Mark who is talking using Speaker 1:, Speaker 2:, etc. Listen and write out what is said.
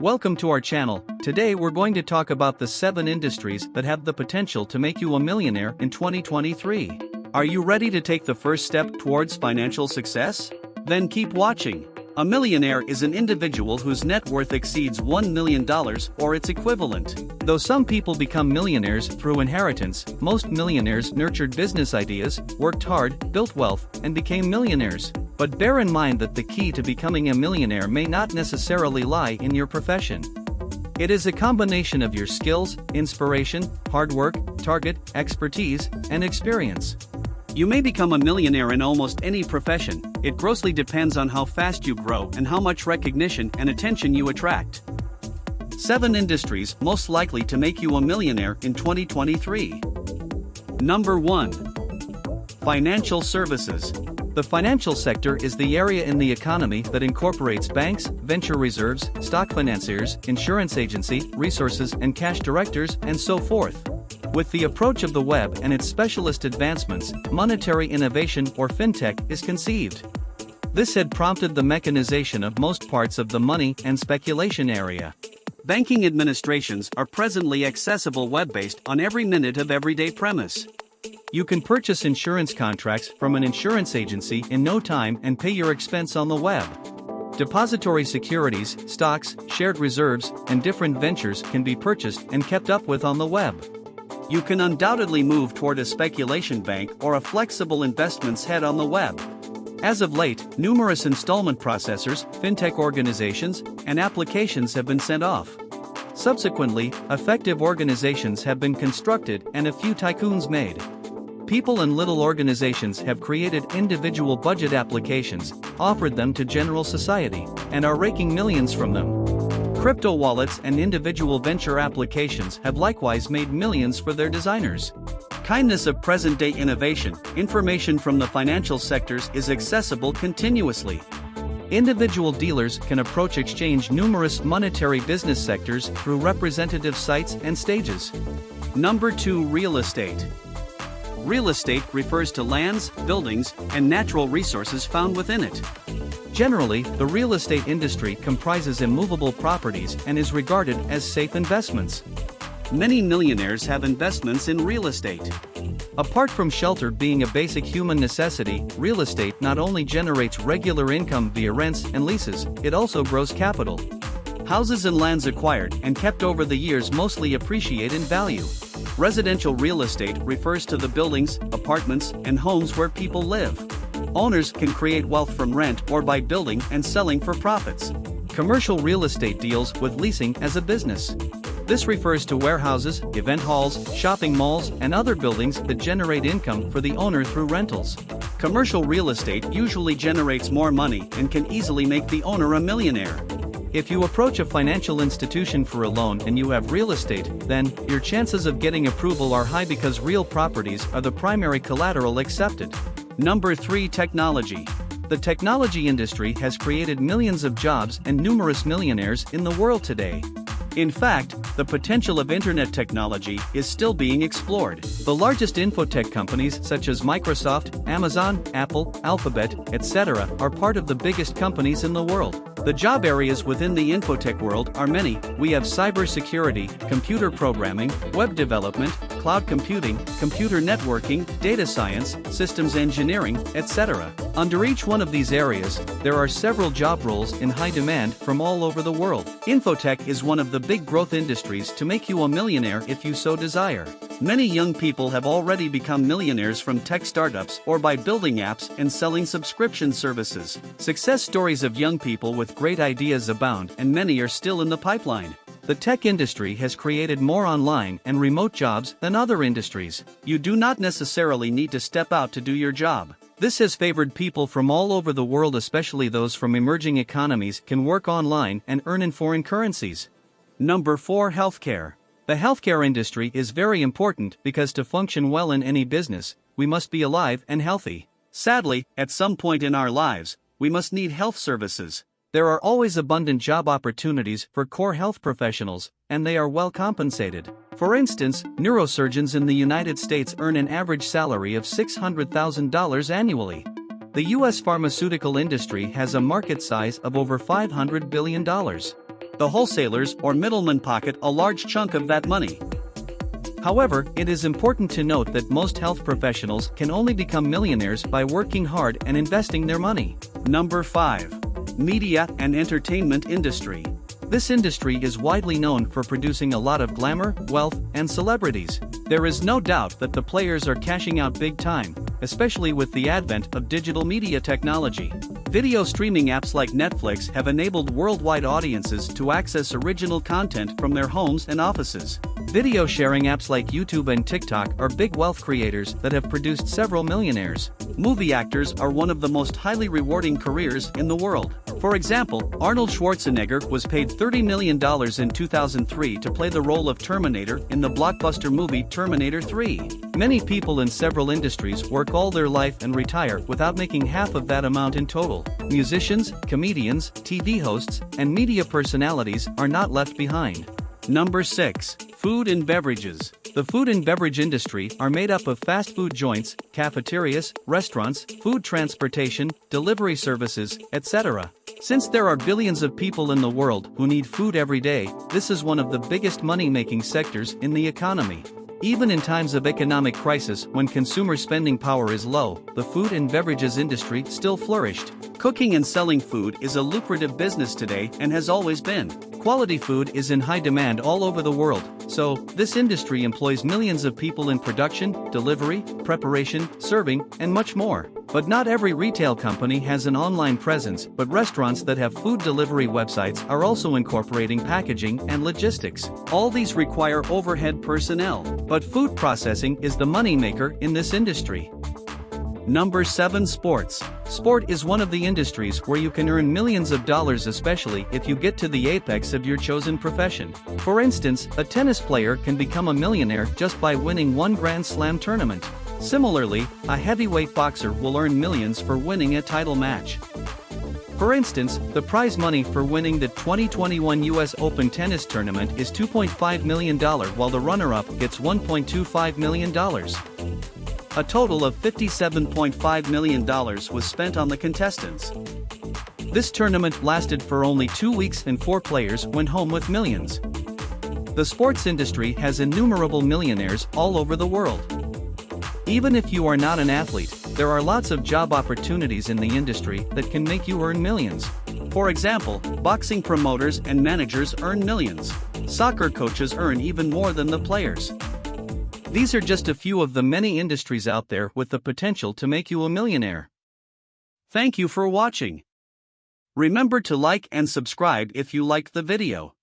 Speaker 1: Welcome to our channel. Today we're going to talk about the 7 industries that have the potential to make you a millionaire in 2023. Are you ready to take the first step towards financial success? Then keep watching. A millionaire is an individual whose net worth exceeds $1 million or its equivalent. Though some people become millionaires through inheritance, most millionaires nurtured business ideas, worked hard, built wealth, and became millionaires. But bear in mind that the key to becoming a millionaire may not necessarily lie in your profession. It is a combination of your skills, inspiration, hard work, target, expertise, and experience. You may become a millionaire in almost any profession. It grossly depends on how fast you grow and how much recognition and attention you attract. 7 industries most likely to make you a millionaire in 2023. Number 1. Financial services. The financial sector is the area in the economy that incorporates banks, venture reserves, stock financiers, insurance agency, resources and cash directors, and so forth. With the approach of the web and its specialist advancements, monetary innovation or fintech is conceived. This had prompted the mechanization of most parts of the money and speculation area. Banking administrations are presently accessible web-based on every minute of everyday premise. You can purchase insurance contracts from an insurance agency in no time and pay your expense on the web. Depository securities, stocks, shared reserves, and different ventures can be purchased and kept up with on the web. You can undoubtedly move toward a speculation bank or a flexible investments head on the web. As of late, numerous installment processors, fintech organizations, and applications have been sent off. Subsequently, effective organizations have been constructed and a few tycoons made. People and little organizations have created individual budget applications, offered them to general society, and are raking millions from them. Crypto wallets and individual venture applications have likewise made millions for their designers. Kindness of present-day innovation, information from the financial sectors is accessible continuously. Individual dealers can approach exchange numerous monetary business sectors through representative sites and stages. Number 2. Real estate. Real estate refers to lands, buildings, and natural resources found within it. Generally, the real estate industry comprises immovable properties and is regarded as safe investments. Many millionaires have investments in real estate. Apart from shelter being a basic human necessity, real estate not only generates regular income via rents and leases, it also grows capital. Houses and lands acquired and kept over the years mostly appreciate in value. Residential real estate refers to the buildings, apartments, and homes where people live. Owners can create wealth from rent or by building and selling for profits. Commercial real estate deals with leasing as a business. This refers to warehouses, event halls, shopping malls, and other buildings that generate income for the owner through rentals. Commercial real estate usually generates more money and can easily make the owner a millionaire. If you approach a financial institution for a loan and you have real estate, then your chances of getting approval are high because real properties are the primary collateral accepted. Number 3. Technology. The technology industry has created millions of jobs and numerous millionaires in the world today. In fact, the potential of internet technology is still being explored. The largest infotech companies such as Microsoft, Amazon, Apple, Alphabet, etc. are part of the biggest companies in the world. The job areas within the infotech world are many. We have cybersecurity, computer programming, web development, cloud computing, computer networking, data science, systems engineering, etc. Under each one of these areas, there are several job roles in high demand from all over the world. Infotech is one of the big growth industries to make you a millionaire if you so desire. Many young people have already become millionaires from tech startups or by building apps and selling subscription services. Success stories of young people with great ideas abound, and many are still in the pipeline. The tech industry has created more online and remote jobs than other industries. You do not necessarily need to step out to do your job. This has favored people from all over the world, especially those from emerging economies, can work online and earn in foreign currencies. Number 4. Healthcare. The healthcare industry is very important because to function well in any business, we must be alive and healthy. Sadly, at some point in our lives, we must need health services. There are always abundant job opportunities for core health professionals, and they are well compensated. For instance, neurosurgeons in the United States earn an average salary of $600,000 annually. The U.S. pharmaceutical industry has a market size of over $500 billion. The wholesalers or middlemen pocket a large chunk of that money. However, it is important to note that most health professionals can only become millionaires by working hard and investing their money. Number 5. Media and entertainment industry. This industry is widely known for producing a lot of glamour, wealth, and celebrities. There is no doubt that the players are cashing out big time, especially with the advent of digital media technology. Video streaming apps like Netflix have enabled worldwide audiences to access original content from their homes and offices. Video sharing apps like YouTube and TikTok are big wealth creators that have produced several millionaires. Movie actors are one of the most highly rewarding careers in the world. For example, Arnold Schwarzenegger was paid $30 million in 2003 to play the role of Terminator in the blockbuster movie Terminator 3. Many people in several industries work all their life and retire without making half of that amount in total. Musicians, comedians, TV hosts, and media personalities are not left behind. Number 6. Food and beverages. The food and beverage industry are made up of fast food joints, cafeterias, restaurants, food transportation, delivery services, etc. Since there are billions of people in the world who need food every day, this is one of the biggest money-making sectors in the economy. Even in times of economic crisis when consumer spending power is low, the food and beverages industry still flourished. Cooking and selling food is a lucrative business today and has always been. Quality food is in high demand all over the world, so this industry employs millions of people in production, delivery, preparation, serving, and much more. But not every retail company has an online presence, but restaurants that have food delivery websites are also incorporating packaging and logistics. All these require overhead personnel, but food processing is the moneymaker in this industry. Number 7. Sports. Sport is one of the industries where you can earn millions of dollars, especially if you get to the apex of your chosen profession. For instance, a tennis player can become a millionaire just by winning one Grand Slam tournament. Similarly, a heavyweight boxer will earn millions for winning a title match. For instance, the prize money for winning the 2021 US Open tennis tournament is $2.5 million, while the runner-up gets $1.25 million. A total of $57.5 million was spent on the contestants. This tournament lasted for only 2 weeks and 4 players went home with millions. The sports industry has innumerable millionaires all over the world. Even if you are not an athlete, there are lots of job opportunities in the industry that can make you earn millions. For example, boxing promoters and managers earn millions. Soccer coaches earn even more than the players. These are just a few of the many industries out there with the potential to make you a millionaire. Thank you for watching. Remember to like and subscribe if you liked the video.